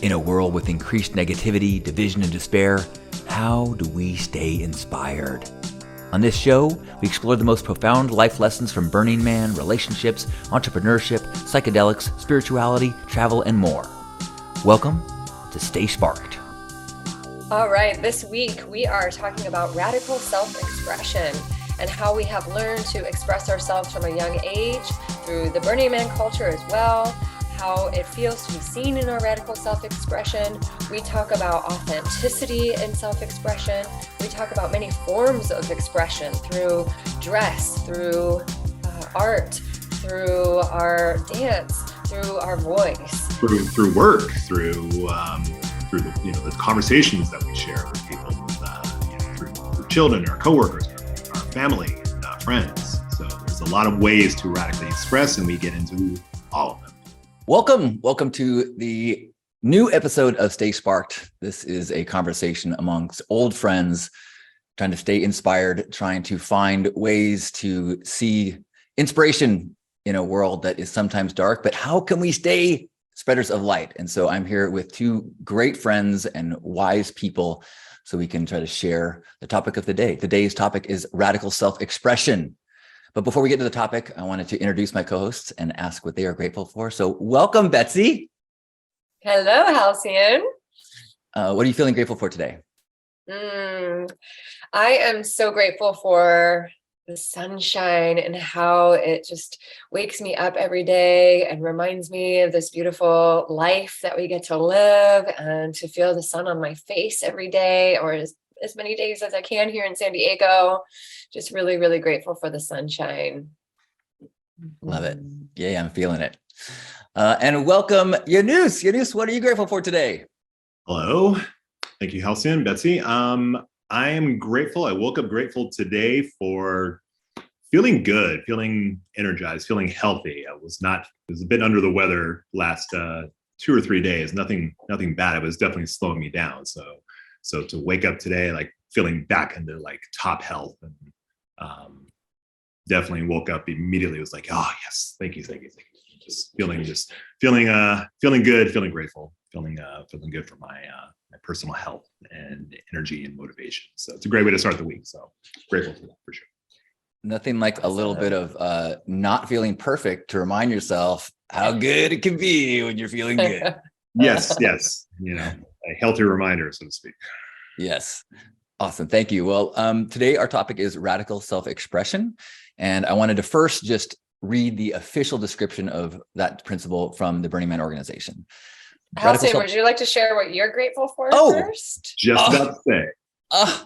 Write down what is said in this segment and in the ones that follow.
In a world with increased negativity, division, and despair, how do we stay inspired? On this show, we explore the most profound life lessons from Burning Man, relationships, entrepreneurship, psychedelics, spirituality, travel, and more. Welcome to Stay Sparked. All right, this week we are talking about radical self-expression and how we have learned to express ourselves from a young age through the Burning Man culture as well, how it feels to be seen in our radical self-expression. We talk about authenticity in self-expression. We talk about many forms of expression through dress, through art, through our dance, through our voice. Through work, through the conversations that we share with people, through children, our coworkers, our family, and friends. So there's a lot of ways to radically express, and we get into all of them. Welcome to the new episode of Stay Sparked. This is a conversation amongst old friends, trying to stay inspired, trying to find ways to see inspiration in a world that is sometimes dark, but how can we stay spreaders of light? And so I'm here with two great friends and wise people so we can try to share the topic of the day. Today's topic is radical self-expression. But before we get to the topic, I wanted to introduce my co-hosts and ask what they are grateful for. So welcome, Betsy. Hello, Halcyon. What are you feeling grateful for today? I am so grateful for the sunshine and how it just wakes me up every day and reminds me of this beautiful life that we get to live and to feel the sun on my face every day, or as many days as I can here in San Diego. Just really, really grateful for the sunshine. Love it. Yeah, I'm feeling it. And welcome, Janus. Janus, what are you grateful for today? Hello. Thank you, Halcyon, Betsy. I am grateful. I woke up grateful today for feeling good, feeling energized, feeling healthy. I was a bit under the weather last 2 or 3 days. Nothing bad. It was definitely slowing me down. So to wake up today, like feeling back into like top health, and definitely woke up immediately. It was like, oh yes, thank you. Just feeling good, feeling grateful, feeling good for my personal health and energy and motivation. So it's a great way to start the week. So grateful for that for sure. Nothing like a little bit of not feeling perfect to remind yourself how good it can be when you're feeling good. Yes. A healthy reminder, so to speak. Yes. Awesome. Thank you. Well, today our topic is radical self-expression. And I wanted to first just read the official description of that principle from the Burning Man organization. Halcyon, would you like to share what you're grateful for first? Just about to say.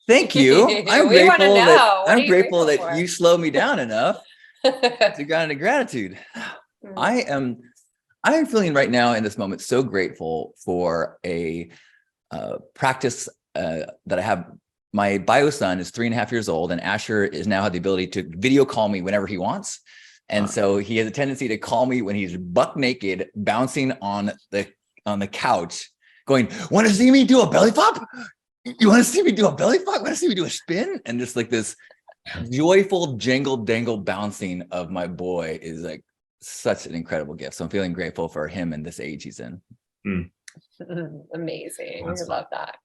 Thank you. I'm grateful that for? you slow me down enough to go into gratitude. I am feeling right now in this moment so grateful for a practice that I have. My bio son is 3.5 years old, and Asher is now had the ability to video call me whenever he wants. And so he has a tendency to call me when he's buck naked, bouncing on the couch, going, "Want to see me do a belly flop? You want to see me do a belly flop? Want to see me do a spin?" And just like this joyful jingle dangle bouncing of my boy is like such an incredible gift. So I'm feeling grateful for him and this age he's in. Amazing. I love that.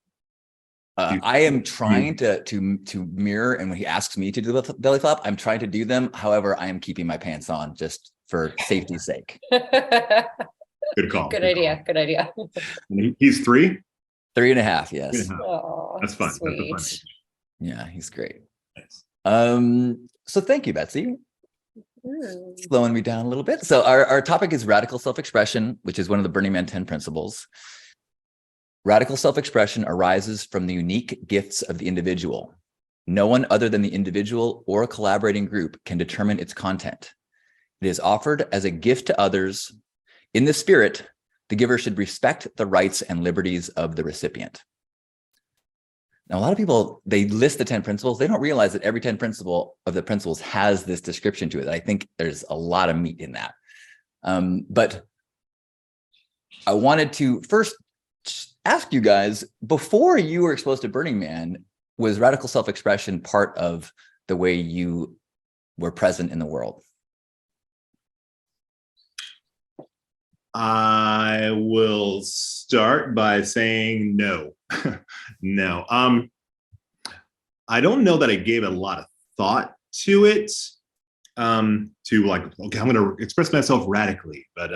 I am trying to mirror, and when he asks me to do the belly flop, I'm trying to do them. However, I am keeping my pants on just for safety's sake. Good call. Good idea. He's 3? 3.5, yes. Oh, that's fun. Sweet. That's a fun age. Yeah, he's great. Nice. So thank you, Betsy. Slowing me down a little bit. So our topic is radical self-expression, which is one of the Burning Man 10 principles. Radical self-expression arises from the unique gifts of the individual. No one other than the individual or a collaborating group can determine its content. It is offered as a gift to others. In this spirit, the giver should respect the rights and liberties of the recipient. Now, a lot of people, they list the 10 principles. They don't realize that every 10 principle of the principles has this description to it. I think there's a lot of meat in that. But I wanted to first ask you guys, before you were exposed to Burning Man, was radical self-expression part of the way you were present in the world? I will start by saying no. No. I don't know that I gave a lot of thought to it. To like, okay, I'm going to express myself radically, but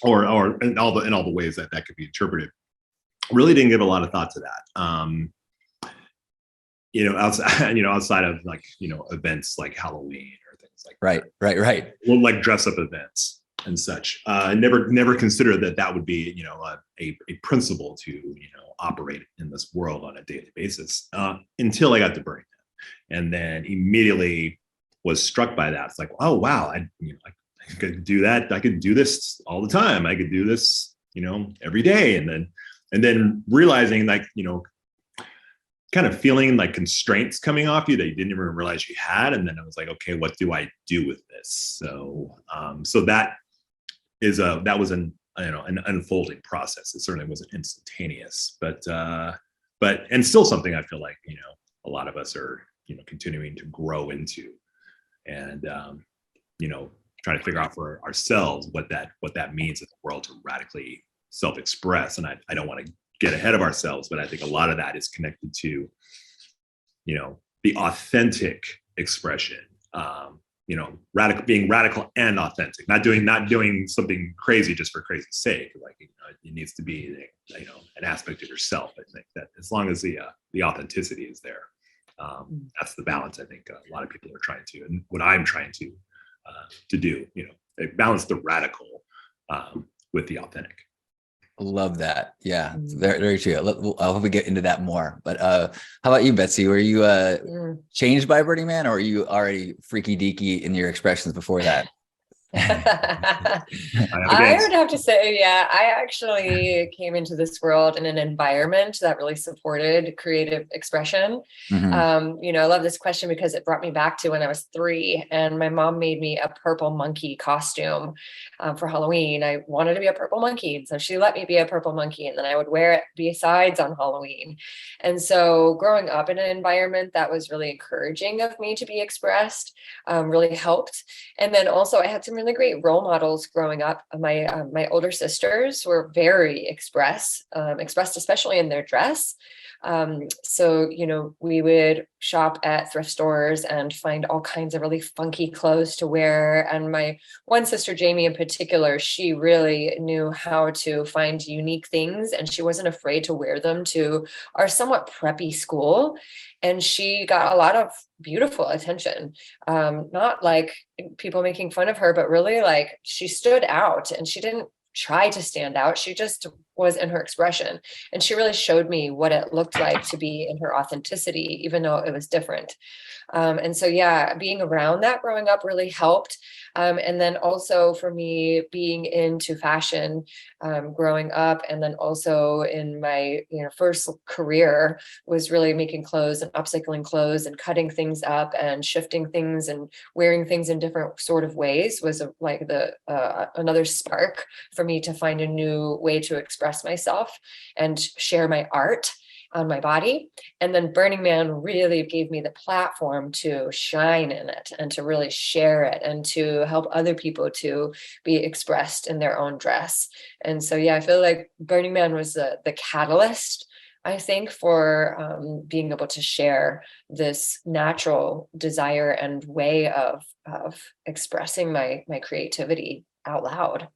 or in all the ways that could be interpreted. Really didn't give a lot of thought to that. Outside of like, events like Halloween or things like right, that. right. Well, like dress up events and such. Never considered that would be, a principle to, operate in this world on a daily basis until I got to Burning Man, and then immediately was struck by that. It's like, oh wow, I could do that. I could do this all the time. I could do this, every day, and then realizing like, kind of feeling like constraints coming off you that you didn't even realize you had. And then I was like, okay, what do I do with this? So, that was an unfolding process. It certainly wasn't instantaneous, but and still something I feel like, a lot of us are, continuing to grow into, and, trying to figure out for ourselves what that means in the world to radically self-express. And I don't want to get ahead of ourselves, but I think a lot of that is connected to, the authentic expression, being radical and authentic, not doing something crazy just for crazy's sake. Like, it needs to be, an aspect of yourself. I think that as long as the authenticity is there, that's the balance I think a lot of people are trying to, and what I'm trying to do, balance the radical with the authentic. Love that. Yeah, very, very true. I'll hope we get into that more. But how about you, Betsy? Were you changed by Burning Man, or were you already freaky deaky in your expressions before that? I would have to say, yeah, I actually came into this world in an environment that really supported creative expression. Mm-hmm. I love this question because it brought me back to when I was 3 and my mom made me a purple monkey costume for Halloween. I wanted to be a purple monkey. So she let me be a purple monkey, and then I would wear it besides on Halloween. And so growing up in an environment that was really encouraging of me to be expressed really helped. And then also I had some really great role models growing up. My older sisters were very expressed, especially in their dress. So, we would shop at thrift stores and find all kinds of really funky clothes to wear. And my one sister, Jamie in particular, she really knew how to find unique things, and she wasn't afraid to wear them to our somewhat preppy school. And she got a lot of beautiful attention, not like people making fun of her, but really like she stood out, and she didn't try to stand out. She just was in her expression. And she really showed me what it looked like to be in her authenticity, even though it was different. And so, yeah, being around that growing up really helped. And then also for me being into fashion growing up, and then also in my first career was really making clothes and upcycling clothes and cutting things up and shifting things and wearing things in different sort of ways was like another spark for me to find a new way to express myself and share my art on my body. And then Burning Man really gave me the platform to shine in it and to really share it and to help other people to be expressed in their own dress. And so, yeah, I feel like Burning Man was the catalyst, I think, for being able to share this natural desire and way of expressing my creativity out loud.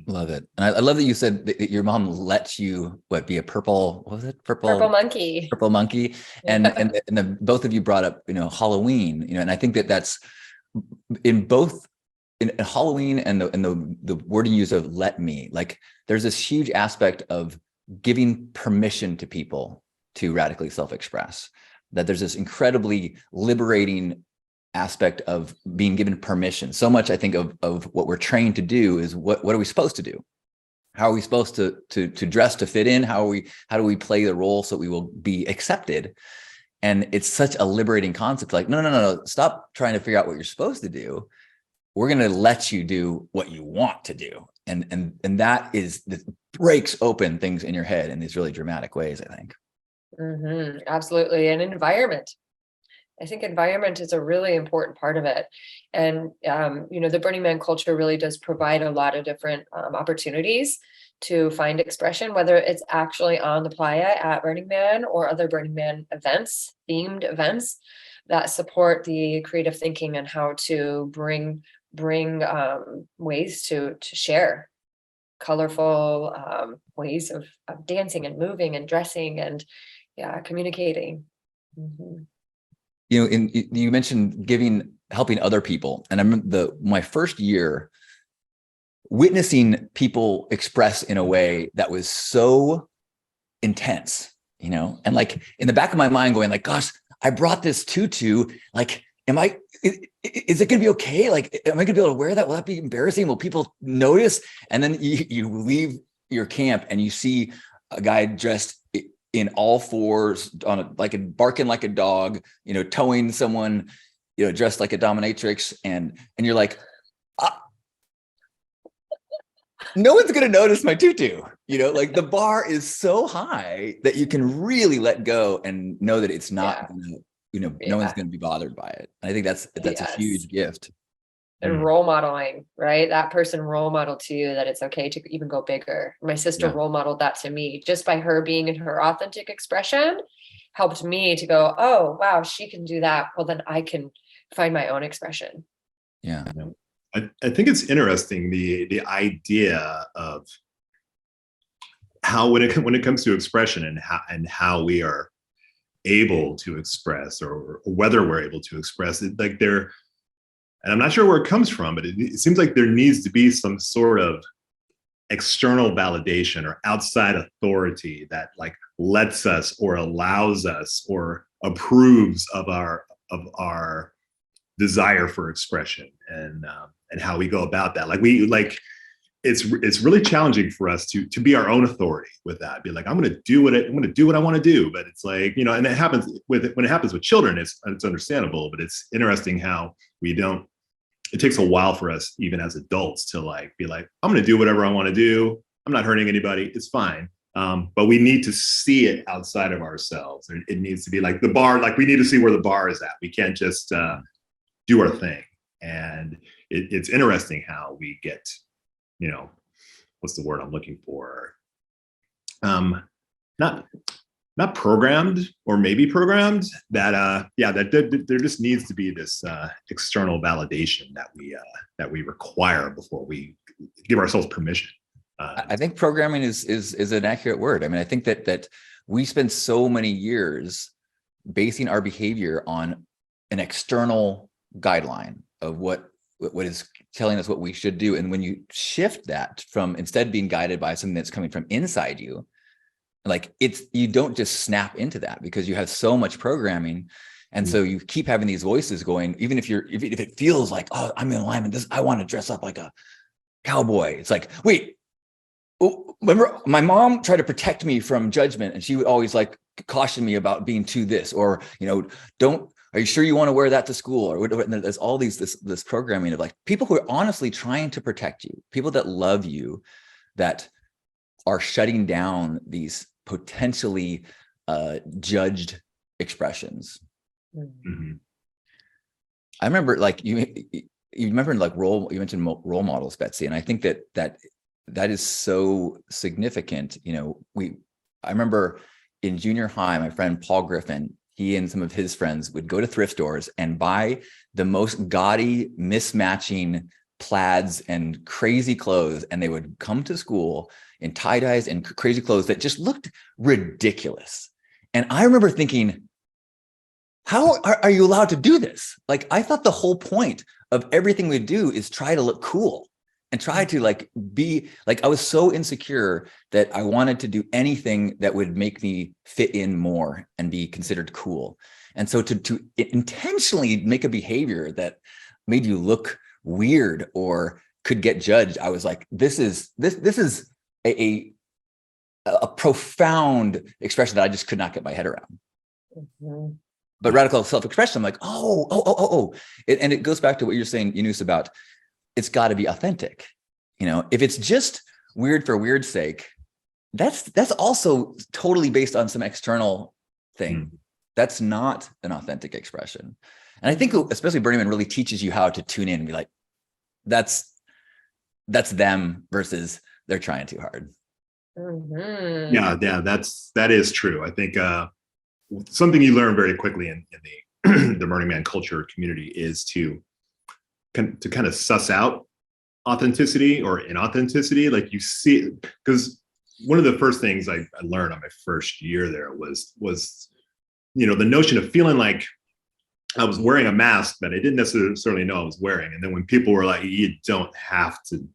Love it. And I love that you said that your mom let you be a purple, what was it? Purple monkey. Purple monkey. And the both of you brought up, Halloween, and I think that's in both in Halloween and the wording use of let me, like there's this huge aspect of giving permission to people to radically self-express, that there's this incredibly liberating aspect of being given permission. So much I think of what we're trained to do is what are we supposed to do? How are we supposed to dress to fit in? How do we play the role so we will be accepted? And it's such a liberating concept. Like, no, stop trying to figure out what you're supposed to do. We're going to let you do what you want to do. And that breaks open things in your head in these really dramatic ways, I think. Absolutely. An environment I think environment is a really important part of it. And, the Burning Man culture really does provide a lot of different opportunities to find expression, whether it's actually on the playa at Burning Man or other Burning Man events, themed events that support the creative thinking and how to bring ways to share colorful ways of dancing and moving and dressing and communicating. Mm-hmm. You mentioned helping other people. And I remember my first year witnessing people express in a way that was so intense, and like in the back of my mind going like, gosh, I brought this tutu. Like, is it going to be okay? Like, am I going to be able to wear that? Will that be embarrassing? Will people notice? And then you leave your camp and you see a guy dressed in all fours barking like a dog, towing someone, dressed like a dominatrix. And you're like, no one's going to notice my tutu, like the bar is so high that you can really let go and know that it's not going to, no one's going to be bothered by it. And I think that's a huge gift. And role modeling, right? That person role modeled to you that it's okay to even go bigger. My sister role modeled that to me just by her being in her authentic expression, helped me to go, oh, wow, she can do that. Well, then I can find my own expression. Yeah. I think it's interesting, the idea of how when it comes to expression and how we are able to express or whether we're able to express it, like and I'm not sure where it comes from, but it seems like there needs to be some sort of external validation or outside authority that like lets us or allows us or approves of our desire for expression and how we go about that. It's really challenging for us to be our own authority with that. Be like, I'm going to do what I want to do. But it's like, and it happens when it happens with children, it's understandable, but it's interesting how it takes a while for us, even as adults, to be like, I'm going to do whatever I want to do. I'm not hurting anybody. It's fine. But we need to see it outside of ourselves. It needs to be like the bar, like we need to see where the bar is at. We can't just do our thing. And it's interesting how we get, what's the word I'm looking for? Not programmed, or maybe programmed, that there just needs to be this external validation that we require before we give ourselves permission. I think programming is an accurate word. I mean, I think that we spend so many years basing our behavior on an external guideline of what is telling us what we should do. And when you shift that from instead being guided by something that's coming from inside you, like you don't just snap into that because you have so much programming. And so you keep having these voices going, even if it feels like, oh, I'm in alignment, I want to dress up like a cowboy. It's like, wait, remember my mom tried to protect me from judgment. And she would always caution me about being too this, or, are you sure you want to wear that to school? Or there's all this programming of people who are honestly trying to protect you, people that love you, that are shutting down these potentially judged expressions. Mm-hmm. I remember you mentioned role models, Betsy, and I think that is so significant. I remember in junior high, my friend Paul Griffin, he and some of his friends would go to thrift stores and buy the most gaudy, mismatching plaids and crazy clothes, and they would come to school in tie-dyes and crazy clothes that just looked ridiculous. And I remember thinking, how are you allowed to do this? I thought the whole point of everything we do is try to look cool and try to be I was so insecure that I wanted to do anything that would make me fit in more and be considered cool. And so to intentionally make a behavior that made you look weird or could get judged, I was like, this is a profound expression that I just could not get my head around. Mm-hmm. But radical self-expression, I'm like, and it goes back to what you're saying, Janus, about it's got to be authentic. If it's just weird for weird's sake, that's also totally based on some external thing That's not an authentic expression. And I think especially Burning Man really teaches you how to tune in and be like, that's them versus they're trying too hard. Mm-hmm. Yeah, that is true. I think something you learn very quickly in the the Burning Man culture community is to kind of suss out authenticity or inauthenticity. Like you see, because one of the first things I learned on my first year there was the notion of feeling like I was wearing a mask that I didn't necessarily know I was wearing. And then when people were like, you don't have to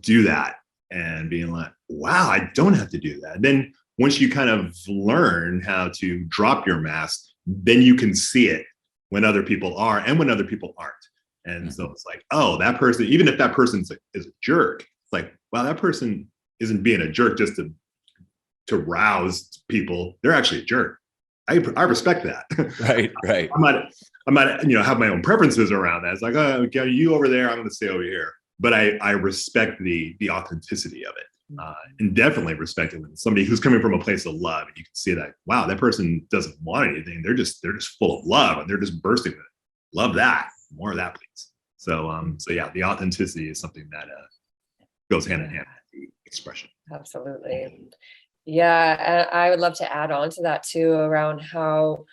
do that, and being like, wow, I don't have to do that. And then once you kind of learn how to drop your mask, then you can see it when other people are and when other people aren't. And so it's like, oh, that person, even if that person is a jerk, it's like, wow, that person isn't being a jerk just to rouse people. They're actually a jerk. I respect that. Right. I might have my own preferences around that. It's like, oh, okay, you over there, I'm going to stay over here. But I respect the authenticity of it, and definitely respect it when somebody who's coming from a place of love, and you can see that, wow, that person doesn't want anything. They're just full of love, and they're just bursting with it. Love that. More of that, please. So yeah, the authenticity is something that goes hand in hand with the expression. Absolutely. Yeah, and I would love to add on to that too, around how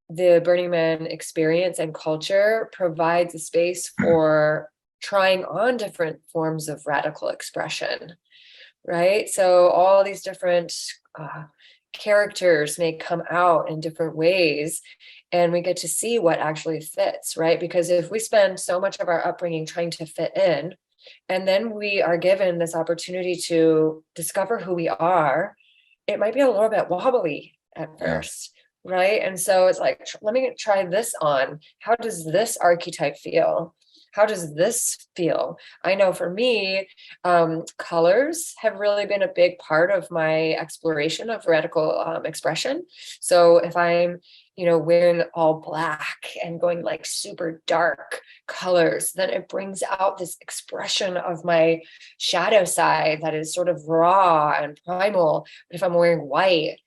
the Burning Man experience and culture provides a space for trying on different forms of radical expression, right? So all these different characters may come out in different ways, and we get to see what actually fits, right? Because if we spend so much of our upbringing trying to fit in, and then we are given this opportunity to discover who we are, it might be a little bit wobbly at first, right? And so it's like, let me try this on. How does this archetype feel? How does this feel? I know for me, colors have really been a big part of my exploration of radical expression. So if I'm, wearing all black and going like super dark colors, then it brings out this expression of my shadow side that is sort of raw and primal. But if I'm wearing white,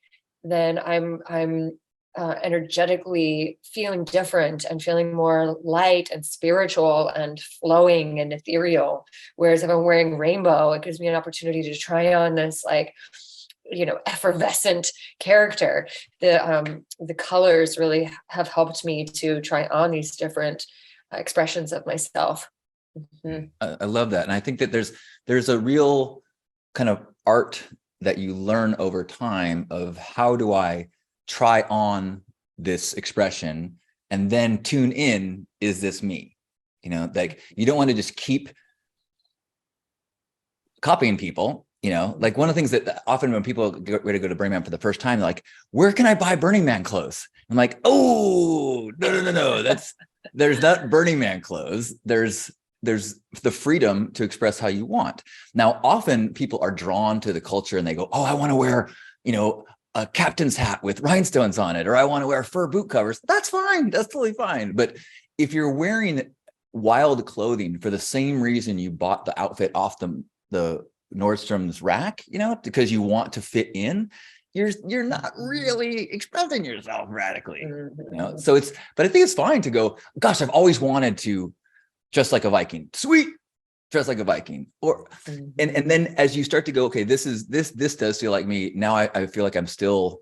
then I'm energetically feeling different and feeling more light and spiritual and flowing and ethereal. Whereas if I'm wearing rainbow, it gives me an opportunity to try on this effervescent character. The colors really have helped me to try on these different expressions of myself. Mm-hmm. I love that. And I think that there's a real kind of art that you learn over time of how do I try on this expression and then tune in, is this me? Like you don't want to just keep copying people, like one of the things that often when people get ready to go to Burning Man for the first time, they're like, where can I buy Burning Man clothes? I'm like, oh, no. There's not Burning Man clothes. There's the freedom to express how you want. Now, often people are drawn to the culture and they go, oh, I want to wear, a captain's hat with rhinestones on it, or I want to wear fur boot covers. That's fine. That's totally fine. But if you're wearing wild clothing for the same reason you bought the outfit off the Nordstrom's rack, because you want to fit in, you're not really expressing yourself radically. So but I think it's fine to go, gosh, I've always wanted to dress like a Viking. Sweet. Dress like a Viking. Or and then as you start to go, okay, this does feel like me. Now I feel like I'm still,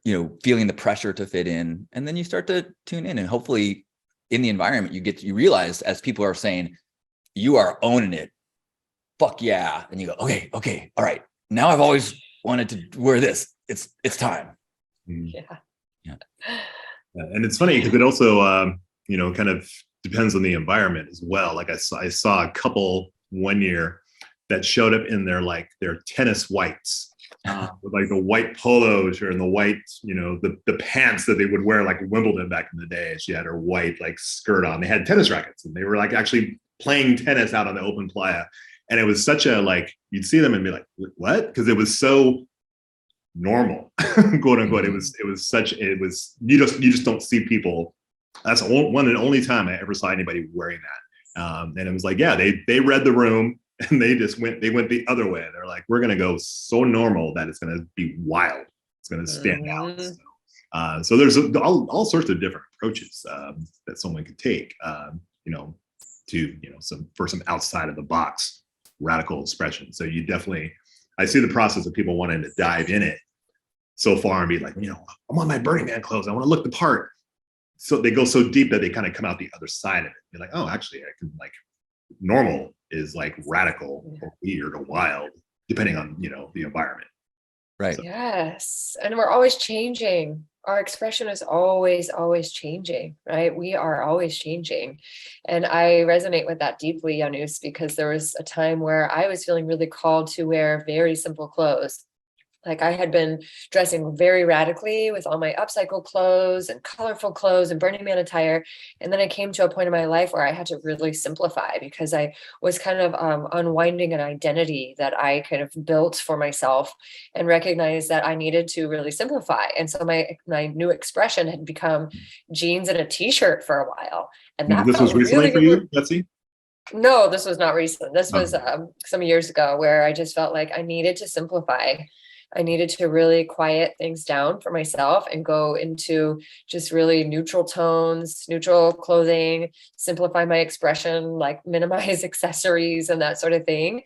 feeling the pressure to fit in. And then you start to tune in, and hopefully in the environment you realize, as people are saying, you are owning it. Fuck yeah. And you go, okay, all right. Now I've always wanted to wear this. It's time. Yeah. And it's funny because it also kind of depends on the environment as well. Like I saw a couple one year that showed up in their tennis whites, with like the white polo shirt and the white, the pants that they would wear like Wimbledon back in the day. She had her white skirt on. They had tennis rackets and they were actually playing tennis out on the open playa. And it was such a you'd see them and be like, what? Because it was so normal, quote unquote. It was you just don't see people. That's one and only time I ever saw anybody wearing that. And it was like, yeah, they read the room and they went the other way. They're like, we're going to go so normal that it's going to be wild. It's going to stand out. So So there's all sorts of different approaches that someone could take, to, for some outside of the box radical expression. So I see the process of people wanting to dive in it so far and be like, I want my Burning Man clothes. I want to look the part. So they go so deep that they kind of come out the other side of it. You're like, oh, actually, I can normal is radical or weird or wild, depending on, the environment. Right. So. Yes. And we're always changing. Our expression is always changing, right? We are always changing. And I resonate with that deeply, Janus, because there was a time where I was feeling really called to wear very simple clothes. I had been dressing very radically with all my upcycle clothes and colorful clothes and Burning Man attire. And then I came to a point in my life where I had to really simplify because I was kind of unwinding an identity that I kind of built for myself and recognized that I needed to really simplify. And so my new expression had become jeans and a t-shirt for a while. And that this was recently really for you, Betsy? No, this was not recent. This was some years ago where I just felt like I needed to simplify. I needed to really quiet things down for myself and go into just really neutral tones, neutral clothing, simplify my expression, minimize accessories and that sort of thing.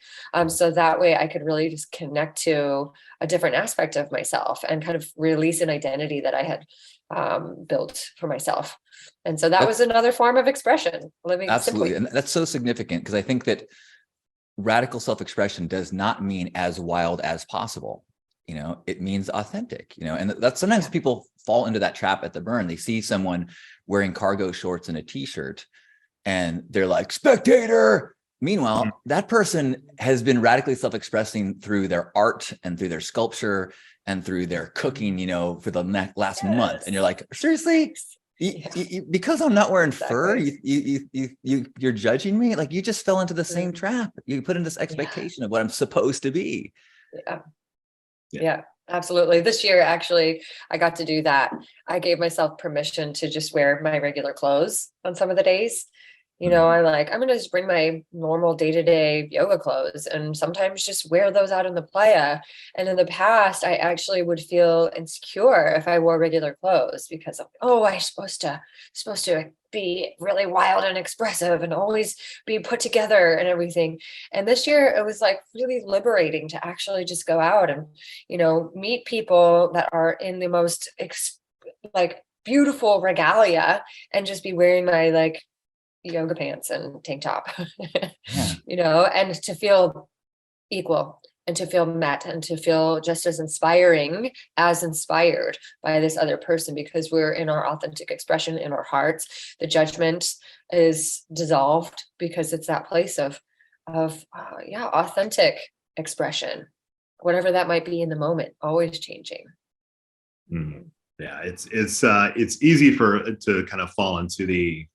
So that way I could really just connect to a different aspect of myself and kind of release an identity that I had built for myself. And so that was another form of expression, living absolutely simply. And that's so significant because I think that radical self-expression does not mean as wild as possible. It means authentic, and that's sometimes people fall into that trap at the burn. They see someone wearing cargo shorts and a t-shirt and they're like, spectator. Meanwhile, that person has been radically self-expressing through their art and through their sculpture and through their cooking, for the last month. And you're like, seriously? Because I'm not wearing fur, you're judging me? You just fell into the same trap. You put in this expectation of what I'm supposed to be. Yeah, absolutely. This year, actually, I got to do that. I gave myself permission to just wear my regular clothes on some of the days. I'm going to just bring my normal day-to-day yoga clothes and sometimes just wear those out in the playa. And in the past, I actually would feel insecure if I wore regular clothes because I'm supposed to be really wild and expressive and always be put together and everything. And this year it was really liberating to actually just go out and, meet people that are in the most beautiful regalia and just be wearing my yoga pants and tank top, and to feel equal and to feel met and to feel just as inspired by this other person because we're in our authentic expression in our hearts. The judgment is dissolved because it's that place of authentic expression, whatever that might be in the moment, always changing. Mm-hmm. Yeah, it's easy to kind of fall into the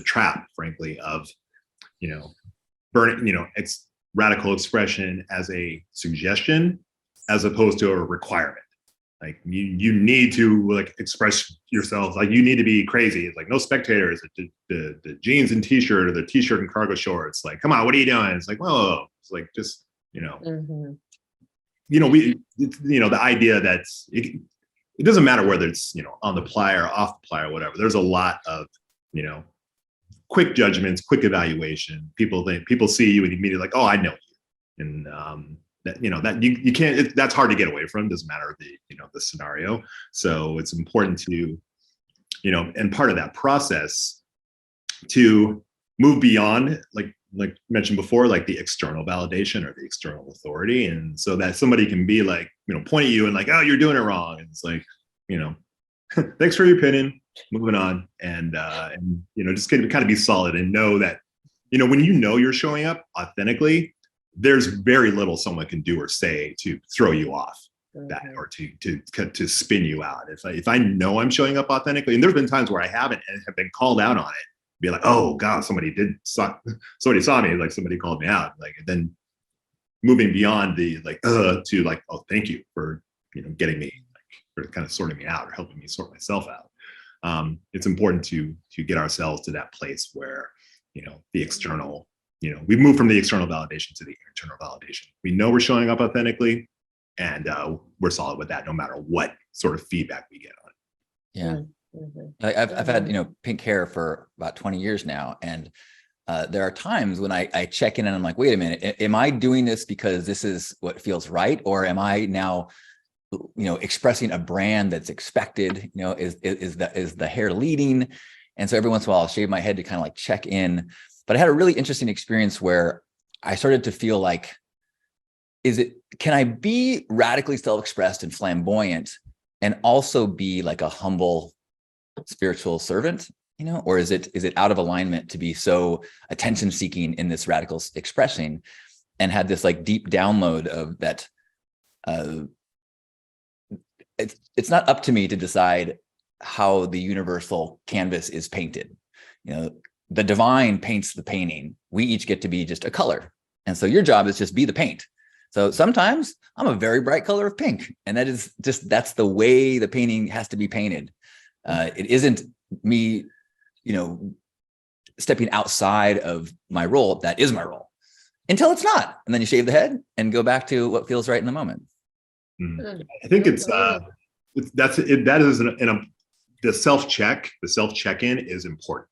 trap, frankly, of burning, radical expression as a suggestion as opposed to a requirement. You need to express yourself, you need to be crazy. It's no spectators, the jeans and t-shirt or the t-shirt and cargo shorts, come on, what are you doing? It's whoa, it's just Mm-hmm. The idea that it doesn't matter whether it's on the playa or off the playa or whatever. There's a lot of quick judgments, quick evaluation. People see you and immediately oh, I know you, and that you can't. That's hard to get away from. Doesn't matter the scenario. So it's important to and part of that process to move beyond like mentioned before, the external validation or the external authority, and so that somebody can be point at you and oh, you're doing it wrong, and it's thanks for your opinion. Moving on, and just kind of be solid and know that when you're showing up authentically, there's very little someone can do or say to throw you off that or to spin you out. If I know I'm showing up authentically, and there's been times where I haven't and have been called out on it, be oh God, somebody saw me, somebody called me out, and then moving beyond the to oh, thank you for getting me or kind of sorting me out or helping me sort myself out. It's important to get ourselves to that place where, the external, we move from the external validation to the internal validation. We know we're showing up authentically, and we're solid with that, no matter what sort of feedback we get on it. Yeah. Mm-hmm. I've had, pink hair for about 20 years now. And there are times when I check in and I'm like, wait a minute, am I doing this because this is what feels right? Or am I now, expressing a brand that's expected, is the hair leading? And so every once in a while I'll shave my head to kind of like check in. But I had a really interesting experience where I started to feel like, can I be radically self-expressed and flamboyant and also be like a humble spiritual servant, or is it out of alignment to be so attention seeking in this radical expressing? And had this like deep download of that, it's not up to me to decide how the universal canvas is painted. The divine paints the painting. We each get to be just a color. And so your job is just be the paint. So sometimes I'm a very bright color of pink, and that's the way the painting has to be painted. It isn't me, stepping outside of my role. That is my role until it's not. And then you shave the head and go back to what feels right in the moment. Mm-hmm. I think the self check-in is important,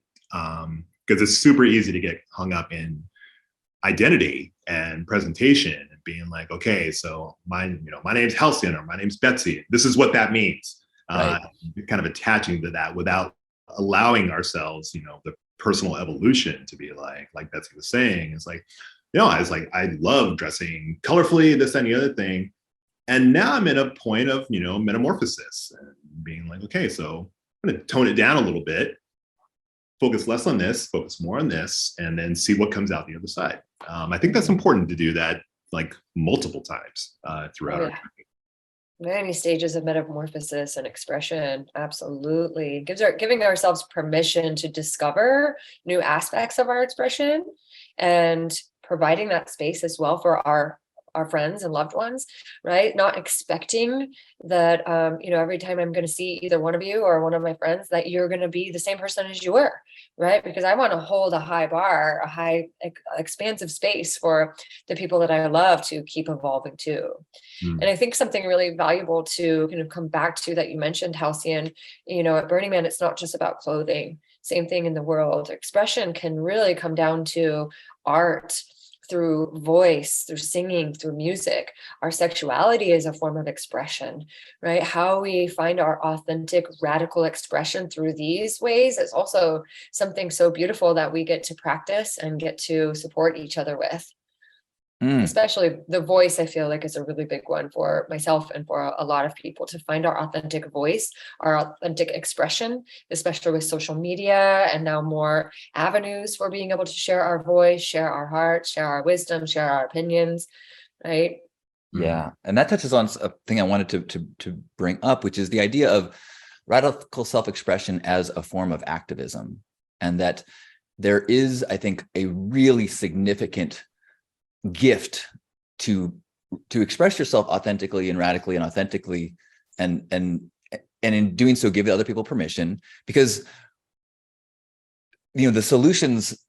because it's super easy to get hung up in identity and presentation and being like, okay, so my name's Halcyon, or my name's Betsy. This is what that means. Right. Kind of attaching to that without allowing ourselves, the personal evolution to be like Betsy was saying. It's like, I love dressing colorfully, this, and the other thing. And now I'm in a point of, metamorphosis and being like, okay, so I'm going to tone it down a little bit, focus less on this, focus more on this, and then see what comes out the other side. I think that's important to do that like multiple times throughout our journey. Many stages of metamorphosis and expression. Absolutely. Giving ourselves permission to discover new aspects of our expression, and providing that space as well for our friends and loved ones, right? Not expecting that, every time I'm going to see either one of you or one of my friends, that you're going to be the same person as you were, right? Because I want to hold a high bar, a high expansive space for the people that I love to keep evolving too. And I think something really valuable to kind of come back to that you mentioned, Halcyon, at Burning Man, it's not just about clothing. Same thing in the world. Expression can really come down to art, through voice, through singing, through music. Our sexuality is a form of expression, right? How we find our authentic, radical expression through these ways is also something so beautiful that we get to practice and get to support each other with. Especially the voice, I feel like, is a really big one for myself and for a lot of people, to find our authentic voice, our authentic expression, especially with social media and now more avenues for being able to share our voice, share our heart, share our wisdom, share our opinions, right? Yeah. And that touches on a thing I wanted to bring up, which is the idea of radical self-expression as a form of activism. And that there is, I think, a really significant gift to express yourself authentically and radically and authentically, and in doing so give other people permission, because the solutions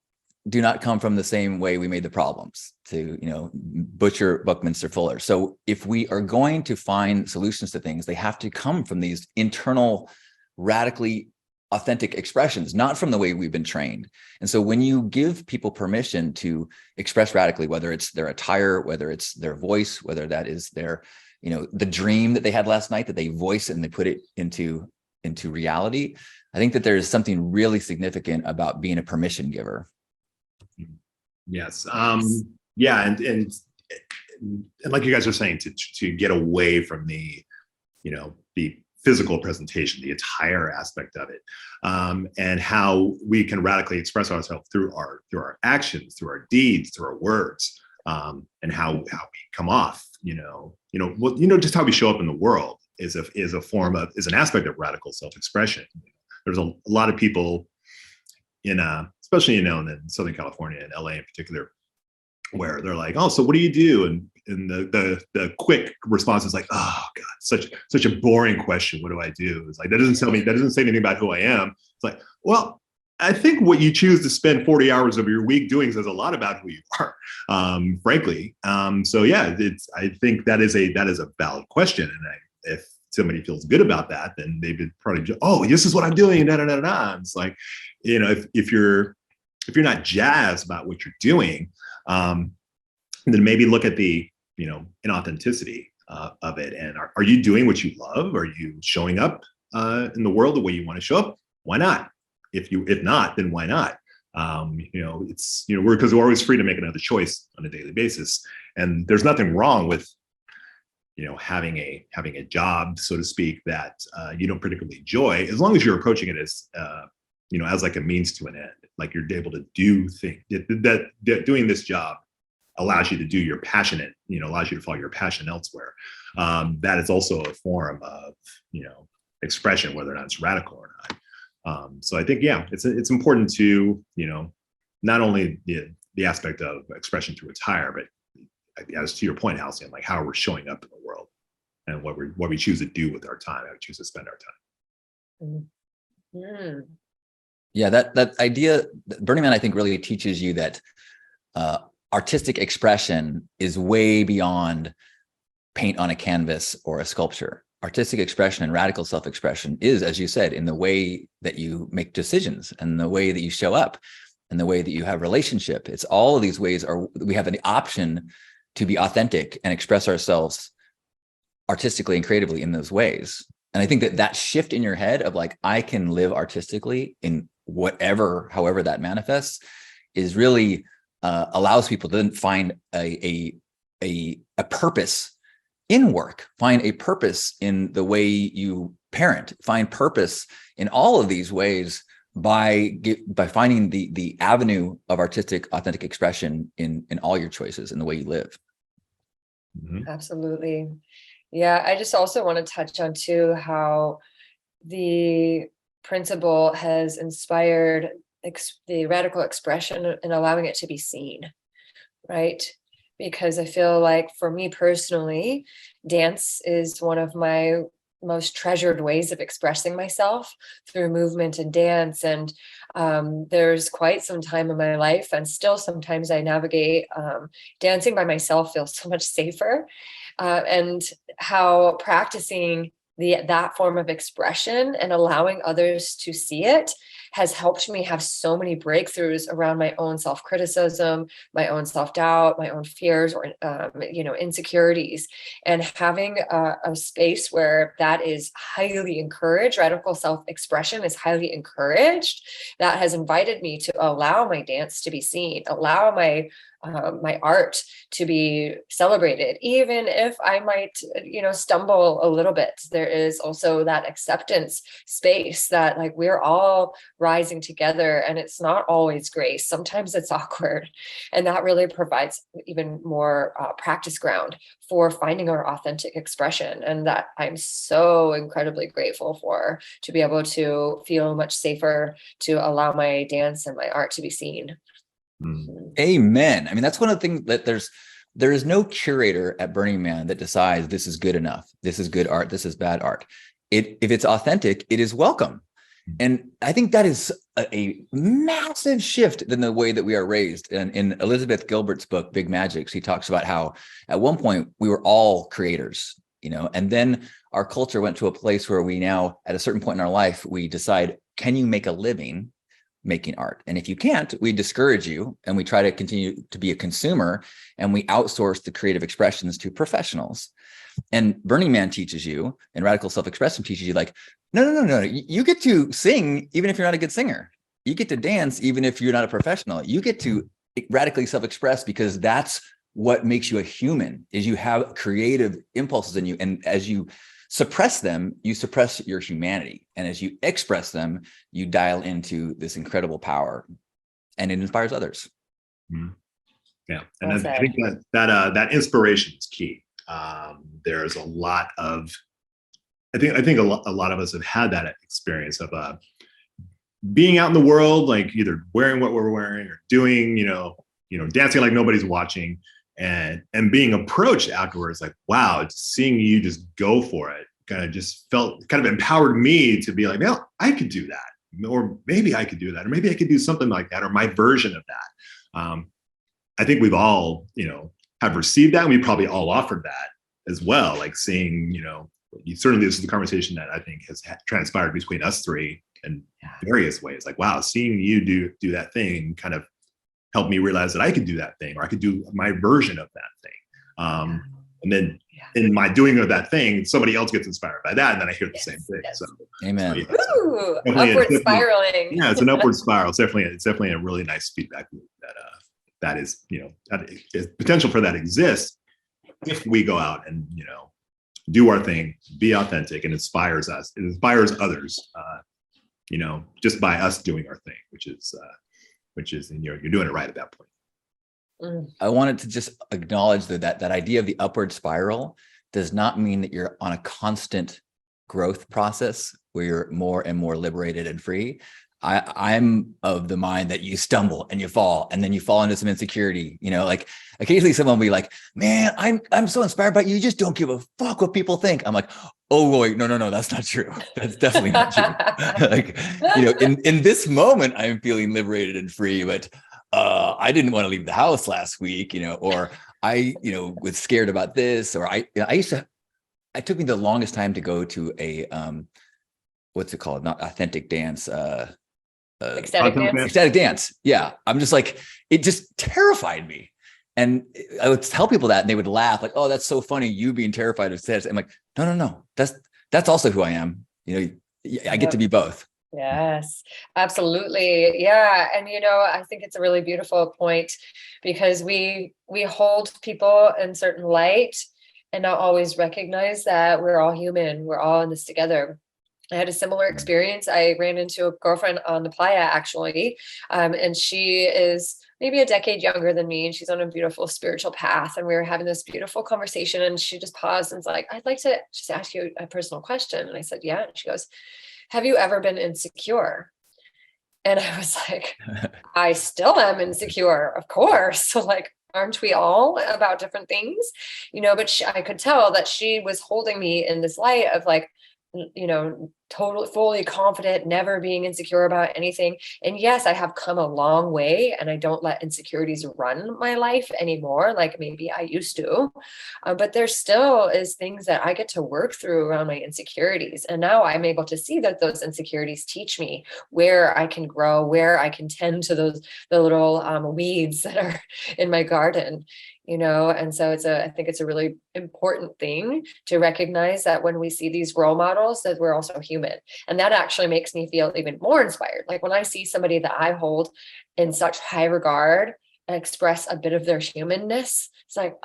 do not come from the same way we made the problems, to butcher Buckminster Fuller. So if we are going to find solutions to things, they have to come from these internal radically authentic expressions, not from the way we've been trained. And so when you give people permission to express radically, whether it's their attire, whether it's their voice, whether that is their, the dream that they had last night that they voice and they put it into reality, I think that there is something really significant about being a permission giver. Yes. Yeah. And like you guys are saying, to get away from the physical presentation, the attire aspect of it, and how we can radically express ourselves through our actions, through our deeds, through our words, and how we come off. Just how we show up in the world is an aspect of radical self-expression. There's a lot of people especially in Southern California and LA in particular, where they're like, oh, so what do you do? And the quick response is like, oh God, such a boring question. What do I do? It's like, that doesn't say anything about who I am. It's like, well, I think what you choose to spend 40 hours of your week doing says a lot about who you are, frankly. So yeah, I think that is a valid question. And if somebody feels good about that, then they would probably, oh, this is what I'm doing. Da, da, da, da. It's like, if you're not jazzed about what you're doing, then maybe look at the, inauthenticity of it. And are you doing what you love? Are you showing up in the world the way you want to show up? Why not? If not, then why not? Because we're always free to make another choice on a daily basis. And there's nothing wrong with, having a job, so to speak, that you don't particularly enjoy, as long as you're approaching it as, as like a means to an end. Like you're able to do things that doing this job allows you to do your passionate, allows you to follow your passion elsewhere. That is also a form of, expression, whether or not it's radical or not. So I think, it's important to, not only the aspect of expression through attire, but as to your point, Halcyon, like how we're showing up in the world and what we choose to do with our time, how we choose to spend our time. Mm-hmm. Yeah, that idea, Burning Man, I think really teaches you that artistic expression is way beyond paint on a canvas or a sculpture. Artistic expression and radical self-expression is, as you said, in the way that you make decisions and the way that you show up and the way that you have relationship. It's all of these ways we have an option to be authentic and express ourselves artistically and creatively in those ways. And I think that shift in your head of like, I can live artistically in however that manifests, is really allows people to then find a purpose in work, find a purpose in the way you parent, find purpose in all of these ways by finding the avenue of artistic, authentic expression in all your choices and the way you live. Mm-hmm. Absolutely. Yeah, I just also want to touch on too how the principle has inspired the radical expression and allowing it to be seen, right? Because I feel like for me personally, dance is one of my most treasured ways of expressing myself through movement and dance. And there's quite some time in my life, and still sometimes I navigate dancing by myself feels so much safer. And how practicing that form of expression and allowing others to see it has helped me have so many breakthroughs around my own self-criticism, my own self-doubt, my own fears or, insecurities. And having a space where that is highly encouraged, radical self-expression is highly encouraged, that has invited me to allow my dance to be seen, allow my art to be celebrated, even if I might, stumble a little bit. There is also that acceptance space that like we're all rising together, and it's not always grace. Sometimes it's awkward, and that really provides even more practice ground for finding our authentic expression. And that I'm so incredibly grateful for, to be able to feel much safer to allow my dance and my art to be seen. Amen. I mean, that's one of the things that there is no curator at Burning Man that decides this is good enough, this is good art, this is bad art. If it's authentic, it is welcome. And I think that is a massive shift in the way that we are raised. And in Elizabeth Gilbert's book, Big Magic, she talks about how at one point we were all creators, and then our culture went to a place where we now, at a certain point in our life, we decide, can you make a living making art? And if you can't, we discourage you, and we try to continue to be a consumer, and we outsource the creative expressions to professionals. And Burning Man teaches you, and radical self-expression teaches you, like, no. You get to sing even if you're not a good singer. You get to dance even if you're not a professional. You get to radically self-express, because that's what makes you a human, is you have creative impulses in you. And as you suppress them, you suppress your humanity. And as you express them, you dial into this incredible power, and it inspires others. Mm-hmm. Yeah. And I think that inspiration is key. There's a lot of, I think a lot of us have had that experience of being out in the world, like either wearing what we're wearing or doing, dancing like nobody's watching, and being approached afterwards, like, wow, just seeing you just go for it kind of empowered me to be like, no, I could do that, or maybe I could do that, or maybe I could do something like that, or my version of that. I think we've all, have received that, and we probably all offered that as well, like seeing, certainly this is the conversation that I think has transpired between us three in various ways. Like, wow, seeing you do that thing kind of helped me realize that I could do that thing, or I could do my version of that thing. And then in my doing of that thing, somebody else gets inspired by that, and then I hear the same thing. So, amen. Ooh, upward spiraling. Yeah, it's an upward spiral. It's definitely a really nice feedback loop that is, that is, potential for that exists if we go out and, do our thing, be authentic, and inspires us. It inspires others, just by us doing our thing, which is, you're doing it right at that point. I wanted to just acknowledge that idea of the upward spiral does not mean that you're on a constant growth process where you're more and more liberated and free. I'm of the mind that you stumble and you fall, and then you fall into some insecurity. Like occasionally someone will be like, "Man, I'm so inspired by you. You just don't give a fuck what people think." I'm like, "Oh wait, no, that's not true. That's definitely not true." Like, in this moment, I'm feeling liberated and free, but I didn't want to leave the house last week, or I, was scared about this, or it took me the longest time to go to a, what's it called? Not authentic dance. Ecstatic dance. Yeah. I'm just like, it just terrified me. And I would tell people that and they would laugh like, "Oh, that's so funny. You being terrified of sex." I'm like, no. That's also who I am. I get to be both. Yes, absolutely. Yeah. And, I think it's a really beautiful point, because we hold people in certain light and not always recognize that we're all human. We're all in this together. I had a similar experience. I ran into a girlfriend on the playa, actually. And she is maybe a decade younger than me, and she's on a beautiful spiritual path. And we were having this beautiful conversation, and she just paused and was like, "I'd like to just ask you a personal question." And I said, "Yeah." And she goes, "Have you ever been insecure?" And I was like, "I still am insecure, of course." So like, aren't we all, about different things, but I could tell that she was holding me in this light of like, totally, fully confident, never being insecure about anything. And yes, I have come a long way, and I don't let insecurities run my life anymore, like maybe I used to. But there still is things that I get to work through around my insecurities. And now I'm able to see that those insecurities teach me where I can grow, where I can tend to the little weeds that are in my garden. And so I think it's a really important thing to recognize that when we see these role models, that we're also human. And that actually makes me feel even more inspired. Like when I see somebody that I hold in such high regard and express a bit of their humanness, it's like,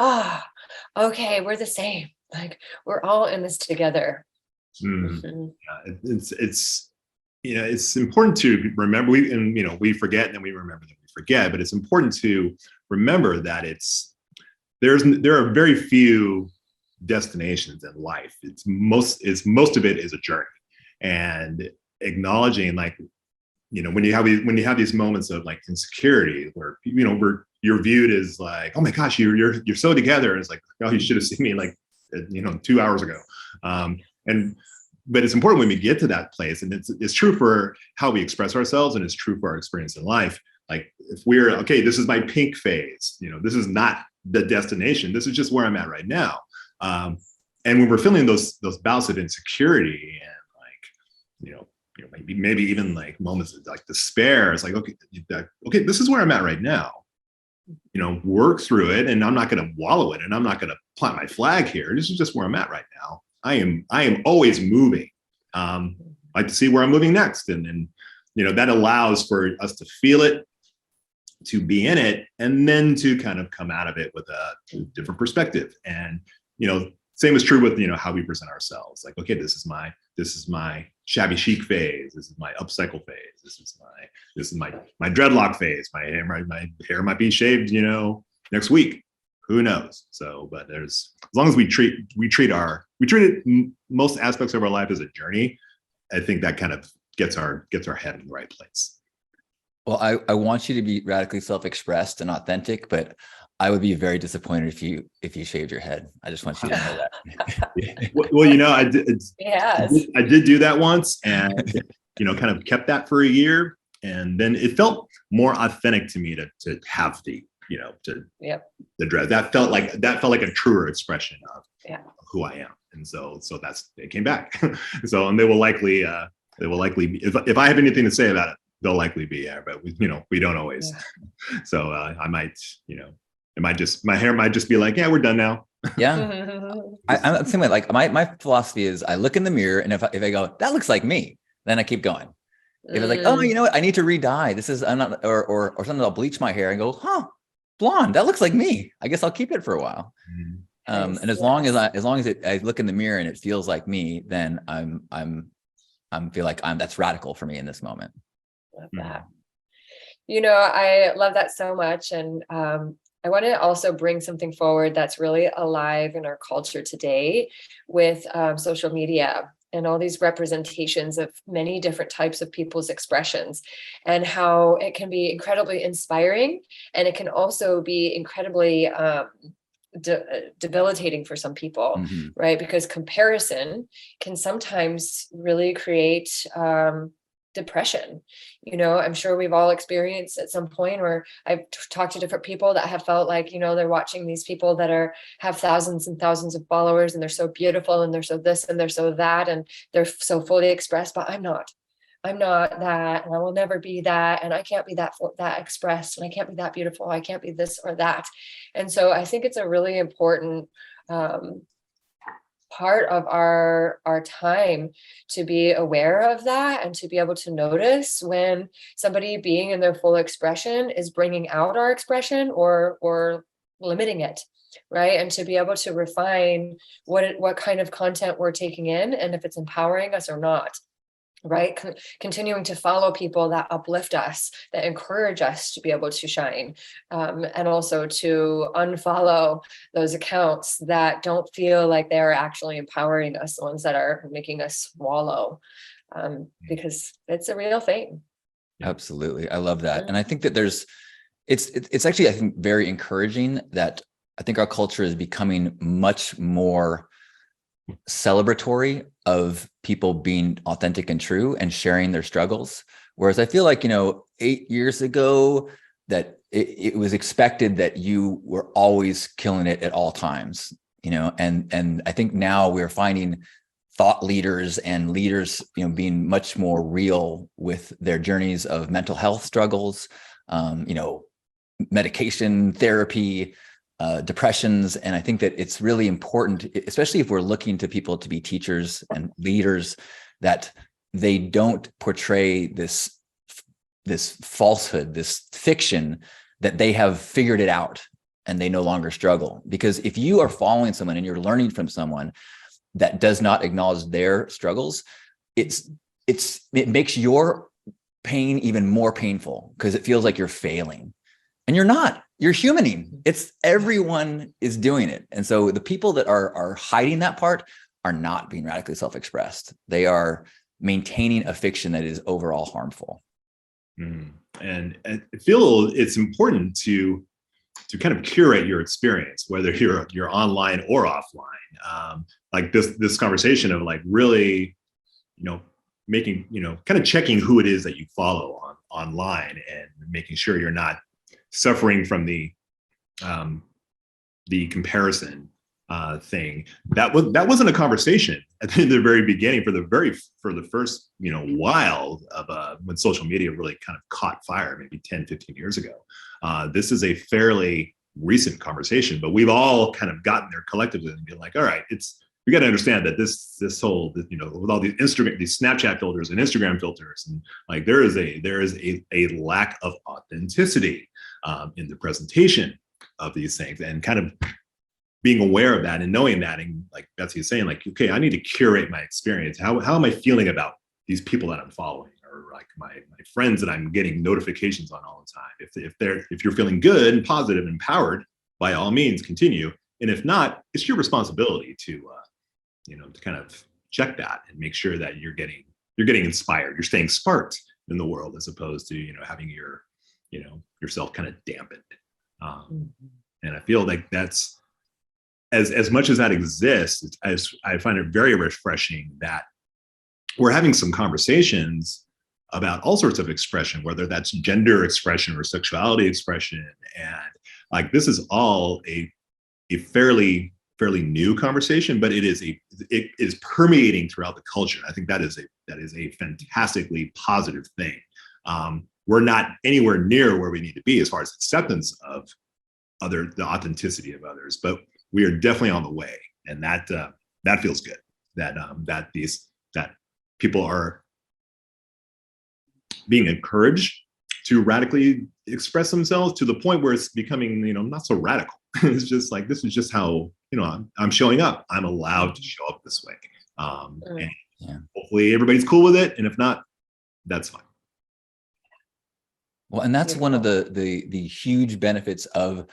okay, we're the same. Like we're all in this together. Yeah, it's important to remember, we forget, and then we remember that we forget, but it's important to remember that there are very few destinations in life. Most of it is a journey, and acknowledging like, when you have these moments of like insecurity where, you're viewed as like, "Oh my gosh, you're so together." And it's like, "Oh, you should have seen me like, 2 hours ago." But it's important when we get to that place, and it's true for how we express ourselves, and it's true for our experience in life. Like if we're, okay, this is my pink phase, this is not the destination. This is just where I'm at right now. And when we're feeling those bouts of insecurity and like, maybe even like moments of like despair, it's like, okay, this is where I'm at right now. Work through it, and I'm not going to wallow it, and I'm not going to plant my flag here. This is just where I'm at right now. I am always moving. Like to see where I'm moving next, and that allows for us to feel it, to be in it, and then to kind of come out of it with a different perspective. And same is true with how we present ourselves. Like, okay, this is my shabby chic phase. This is my upcycle phase. This is my dreadlock phase. My hair might be shaved next week. Who knows? So, but as long as we treat most aspects of our life as a journey, I think that kind of gets our head in the right place. Well, I want you to be radically self-expressed and authentic, but I would be very disappointed if you shaved your head. I just want you to know that. Well, I did. Yes. I did do that once, and kind of kept that for a year, and then it felt more authentic to me to have the the dread. That felt like a truer expression of who I am. And so that's, they came back. So, and they will likely be, if I have anything to say about it, they'll likely be there, but we don't always. Yeah. So I might, my hair might just be like, yeah, we're done now. Yeah. I'm the same way. Like my philosophy is I look in the mirror, and if I go, that looks like me, then I keep going. If it's like, oh, you know what, I need to re-dye. I'm not, or something, I'll bleach my hair and go, huh, blonde, that looks like me. I guess I'll keep it for a while. And as long as I look in the mirror and it feels like me, then I feel like that's radical for me in this moment. Love that. I love that so much. And I want to also bring something forward that's really alive in our culture today with social media and all these representations of many different types of people's expressions, and how it can be incredibly inspiring. And it can also be incredibly debilitating for some people, right? Because comparison can sometimes really create depression. I'm sure we've all experienced at some point, or I've talked to different people that have felt like, they're watching these people that have thousands and thousands of followers, and they're so beautiful, and they're so this, and they're so that, and they're so fully expressed, but I'm not that, and I will never be that, and I can't be that expressed, and I can't be that beautiful, I can't be this or that. And so I think it's a really important part of our time to be aware of that, and to be able to notice when somebody being in their full expression is bringing out our expression or limiting it, right? And to be able to refine what kind of content we're taking in, and if it's empowering us or not. Right. Continuing to follow people that uplift us, that encourage us to be able to shine, and also to unfollow those accounts that don't feel like they're actually empowering us, the ones that are making us wallow, because it's a real thing. Absolutely. I love that. And I think that it's actually, I think, very encouraging that I think our culture is becoming much more celebratory of people being authentic and true and sharing their struggles. Whereas I feel like, 8 years ago that it was expected that you were always killing it at all times, and I think now we're finding thought leaders and leaders, being much more real with their journeys of mental health struggles, medication, therapy, depressions. And I think that it's really important, especially if we're looking to people to be teachers and leaders, that they don't portray this falsehood, this fiction that they have figured it out and they no longer struggle. Because if you are following someone and you're learning from someone that does not acknowledge their struggles, it makes your pain even more painful, because it feels like you're failing. And you're not. You're humaning. Everyone is doing it. And so the people that are hiding that part are not being radically self-expressed. They are maintaining a fiction that is overall harmful. And I feel it's important to kind of curate your experience, whether you're online or offline. Like this conversation of like really, making, kind of checking who it is that you follow online, and making sure you're not suffering from the comparison thing. That wasn't a conversation at the very beginning for the first while of when social media really kind of caught fire, maybe 10-15 years ago. This is a fairly recent conversation, but we've all kind of gotten there collectively and been like, all right, we got to understand that this whole, with all these Snapchat filters and Instagram filters, and like there is a lack of authenticity in the presentation of these things, and kind of being aware of that and knowing that. And like Betsy is saying, like, okay, I need to curate my experience. How am I feeling about these people that I'm following, or like my friends that I'm getting notifications on all the time? If you're feeling good and positive and empowered, by all means continue. And if not, it's your responsibility to kind of check that and make sure that you're getting inspired, you're staying sparked in the world, as opposed to having yourself kind of dampened. And I feel like that's, as much as that exists, I find it very refreshing that we're having some conversations about all sorts of expression, whether that's gender expression or sexuality expression. And like, this is all a fairly fairly new conversation, but it is permeating throughout the culture. I think that is a fantastically positive thing. We're not anywhere near where we need to be as far as acceptance of the authenticity of others, but we are definitely on the way, and that feels good. That people are being encouraged to radically express themselves to the point where it's becoming, not so radical. It's just like, this is just how, I'm showing up. I'm allowed to show up this way. And hopefully everybody's cool with it. And if not, that's fine. Well, and that's one of the huge benefits of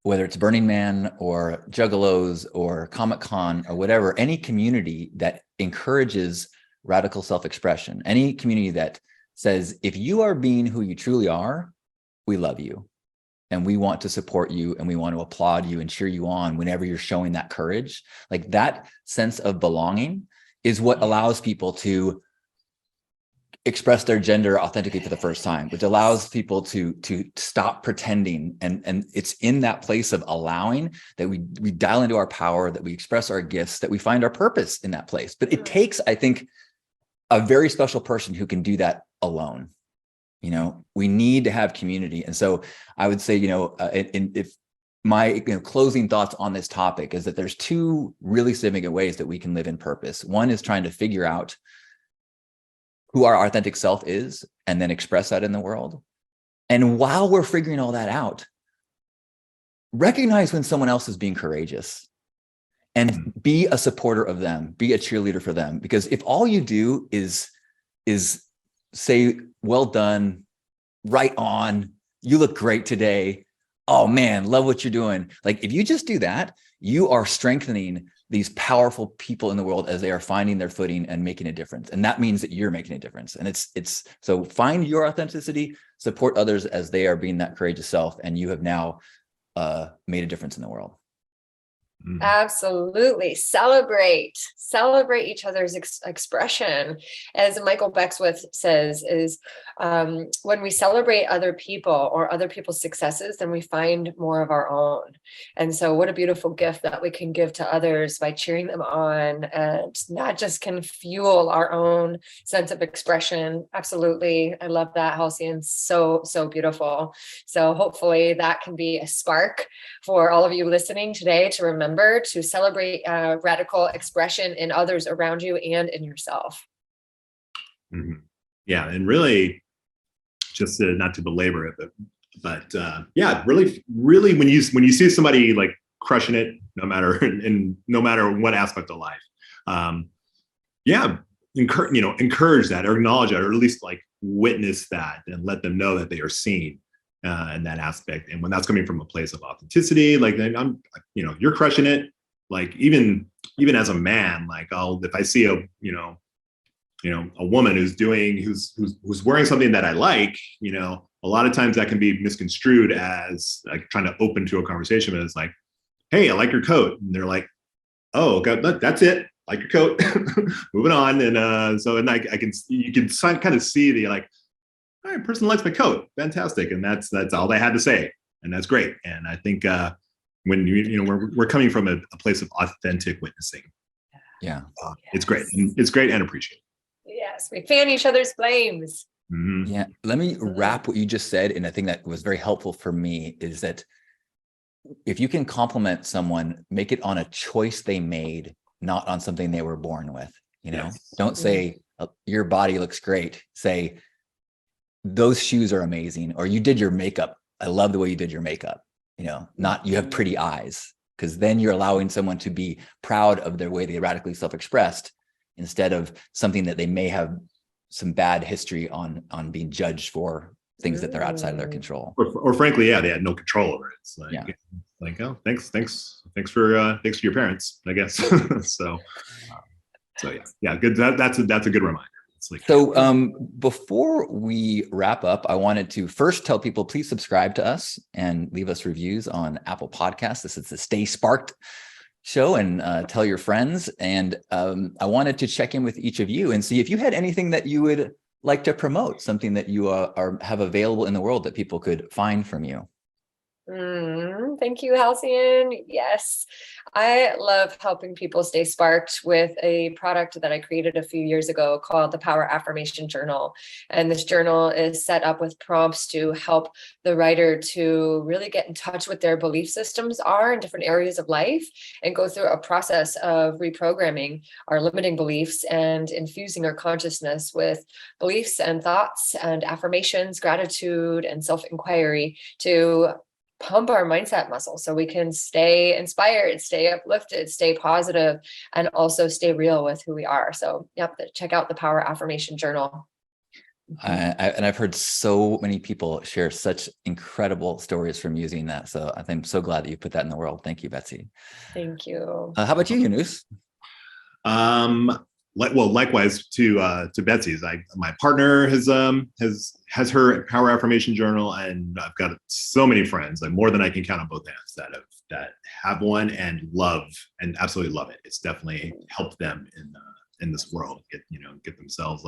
whether it's Burning Man or Juggalos or Comic-Con or whatever, any community that encourages radical self-expression, any community that says, if you are being who you truly are, we love you and we want to support you and we want to applaud you and cheer you on whenever you're showing that courage. Like, that sense of belonging is what allows people to express their gender authentically for the first time, which allows people to stop pretending. And it's in that place of allowing that we dial into our power, that we express our gifts, that we find our purpose in that place. But it takes, I think, a very special person who can do that alone. We need to have community. And so I would say, if my closing thoughts on this topic is that there's two really significant ways that we can live in purpose. One is trying to figure out who our authentic self is and then express that in the world. And while we're figuring all that out, recognize when someone else is being courageous and be a supporter of them, be a cheerleader for them. Because if all you do is say, well done, right on, you look great today, oh man, love what you're doing. Like, if you just do that, you are strengthening these powerful people in the world as they are finding their footing and making a difference. And that means that you're making a difference. And it's so find your authenticity, support others as they are being that courageous self. And you have now made a difference in the world. Absolutely. Celebrate each other's expression. As Michael Beckwith says, is when we celebrate other people or other people's successes, then we find more of our own. And so what a beautiful gift that we can give to others by cheering them on, and not just can fuel our own sense of expression. Absolutely. I love that, Halcyon. So beautiful. So hopefully that can be a spark for all of you listening today to remember to celebrate radical expression in others around you and in yourself. Yeah, and really, just not to belabor it, but really, when you see somebody like crushing it, no matter what aspect of life, encourage that, or acknowledge that, or at least like witness that, and let them know that they are seen. In that aspect. And when that's coming from a place of authenticity, like, you're crushing it. Like, even as a man, like, if I see a woman who's wearing something that I like, a lot of times that can be misconstrued as like trying to open to a conversation. But it's like, hey, I like your coat. And they're like, oh, God, that's it. Like your coat. Moving on. And you can kind of see the, like, all right, person likes my coat, fantastic, and that's all they had to say, and that's great. And I think when we're coming from a place of authentic witnessing, it's great. It's great and appreciated. Yes, we fan each other's flames. Mm-hmm. Yeah, let me wrap what you just said, and I think that was very helpful for me, is that if you can compliment someone, make it on a choice they made, not on something they were born with. Don't say your body looks great. Say, those shoes are amazing, or you did your makeup. I love the way you did your makeup. Not you have pretty eyes, because then you're allowing someone to be proud of their way they radically self-expressed, instead of something that they may have some bad history on being judged for things that they're outside of their control. Or frankly, they had no control over it. It's like, oh, thanks for your parents, I guess. so good. That's a good reminder. Before we wrap up, I wanted to first tell people, please subscribe to us and leave us reviews on Apple Podcasts. This is the Stay Sparked show, and tell your friends. And I wanted to check in with each of you and see if you had anything that you would like to promote, something that you have available in the world that people could find from you. Thank you, Halcyon. Yes, I love helping people stay sparked with a product that I created a few years ago called the Power Affirmation Journal. And this journal is set up with prompts to help the writer to really get in touch with their belief systems are in different areas of life and go through a process of reprogramming our limiting beliefs and infusing our consciousness with beliefs and thoughts and affirmations, gratitude, and self-inquiry to pump our mindset muscle so we can stay inspired, stay uplifted, stay positive, and also stay real with who we are. So yep, check out the Power Affirmation Journal. And I've heard so many people share such incredible stories from using that. So I'm so glad that you put that in the world. Thank you, Betsy. Thank you. How about you, Janus? Likewise to Betsy's. My partner has her Power Affirmation Journal, and I've got so many friends, like more than I can count on both hands, that have one and absolutely love it. It's definitely helped them in this world get themselves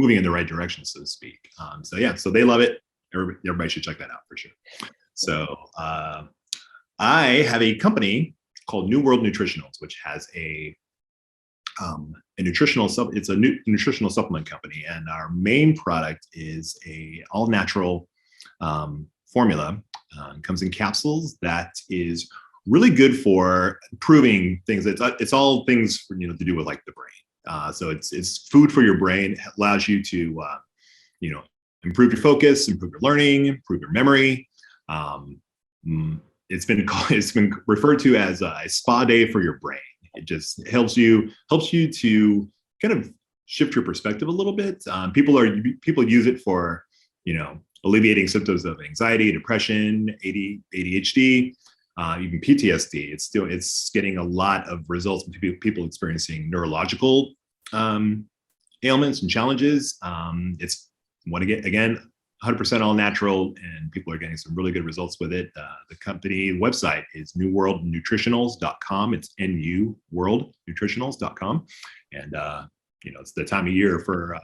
moving in the right direction, so to speak. So they love it. Everybody should check that out for sure. So I have a company called NuWorld Nutritionals, which has a nutritional supplement company, and our main product is a all natural formula. Comes in capsules that is really good for improving things. It's all things to do with like the brain. So it's food for your brain. It allows you to improve your focus, improve your learning, improve your memory. It's been referred to as a spa day for your brain. It just helps you to kind of shift your perspective a little bit. People use it for alleviating symptoms of anxiety, depression, ADHD, even PTSD. It's getting a lot of results with people experiencing neurological ailments and challenges. It's 100% all natural, and people are getting some really good results with it. The company website is nuworldnutritionals.com. It's nuworldnutritionals.com. And it's the time of year for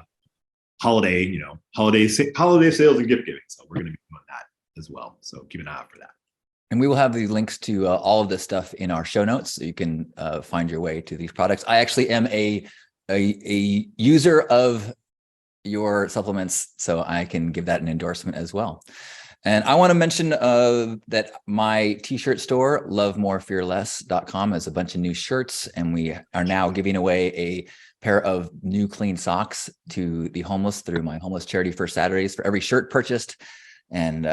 holiday sales and gift giving. So we're going to be doing that as well. So keep an eye out for that. And we will have the links to all of this stuff in our show notes, so you can find your way to these products. I actually am a user of your supplements, so I can give that an endorsement as well. And I want to mention that my t-shirt store, lovemorefearless.com, has a bunch of new shirts, and we are now giving away a pair of new clean socks to the homeless through my homeless charity for Saturdays for every shirt purchased. And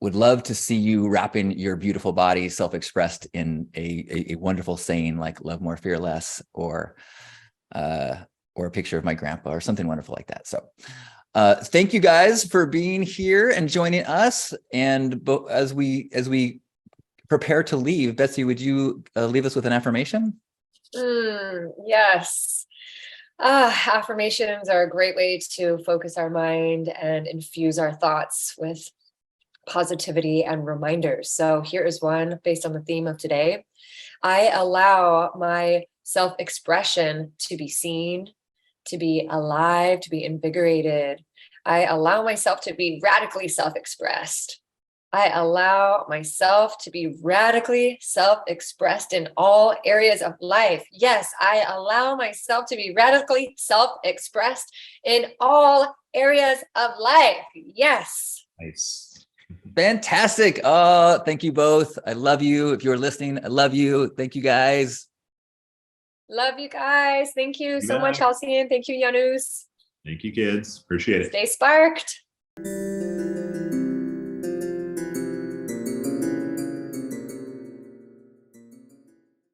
would love to see you wrapping your beautiful body self-expressed in a wonderful saying like "Love More Fearless" or a picture of my grandpa or something wonderful like that. So thank you guys for being here and joining us. And as we prepare to leave, Betsy, would you leave us with an affirmation? Yes. Affirmations are a great way to focus our mind and infuse our thoughts with positivity and reminders. So here is one based on the theme of today. I allow my self-expression to be seen, to be alive, to be invigorated. I allow myself to be radically self-expressed. I allow myself to be radically self-expressed in all areas of life. Yes, I allow myself to be radically self-expressed in all areas of life. Yes. Nice. Fantastic. Oh, thank you both. I love you. If you're listening, I love you. Thank you, guys. Love you guys. Thank you so much, Halcyon. Thank you, Janus. Thank you, kids. Appreciate it. Stay sparked.